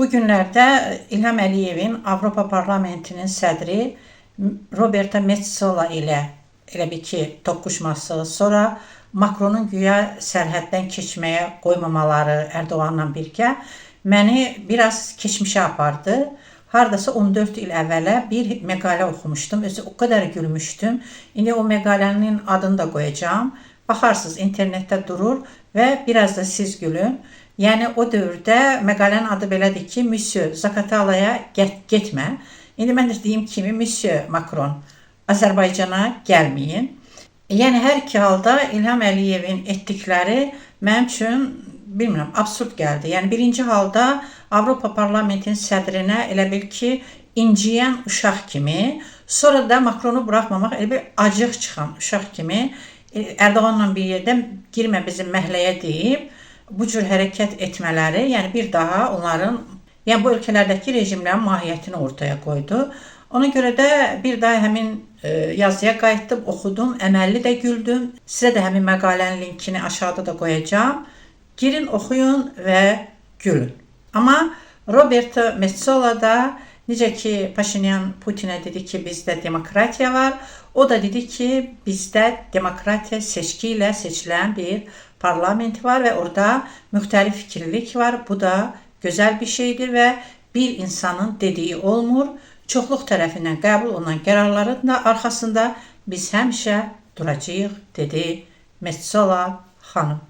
Bu günlerde İlham Əliyevin Avropa Parlamentinin sədri Roberta Metsola ilə elə bir ki toqquşması, sonra Macronun güya sərhəddən keçməyə qoymamaları Erdoğanla birgə məni biraz keçmişə apardı. Hardasa 14 il əvvələ bir məqalə oxumuşdum. Özü o qədər gülmüşdüm. İndi o məqalənin adını da qoyacağım. Baxarsınız, internetdə durur və biraz da siz gülün. Yəni o dövrdə məqalənin adı belədir ki, Monsieur Zaqatalaya getmə. İndi mən də deyim kimi, Monsieur Macron, Azərbaycana gəlməyin. Yəni hər iki halda İlham Əliyevin etdikləri mənim üçün bilmirəm, absurd gəldi. Yəni birinci halda Avropa Parlamentinin sədrinə elə bil ki inciyən uşaq kimi, sonra da Macronu buraxmamaq elə bir acıq çıxan uşaq kimi Erdoğanla bir yerdə girmə bizim məhləyə deyib bu cür hərəkət etmələri, yəni bir daha onların, yəni bu ölkələrdəki rejimlərin mahiyyətini ortaya qoydu. Ona görə də bir daha həmin yazıya qayıtdım, oxudum, əməlli də güldüm. Sizə də həmin məqalənin linkini aşağıda da qoyacağım. Girin, oxuyun və gülün. Amma Roberta Metsola da necə ki Paşinyan Putinə dedi ki bizdə demokratiya var, o da dedi ki bizdə demokratiya seçki ilə seçilən bir parlament var və orada müxtəlif fikirlilik var. Bu da gözəl bir şeydir və bir insanın dediyi olmur. Çoxluq tərəfindən qəbul olunan qərarların da arxasında biz həmişə duracağıq, dedi Metsola xanım.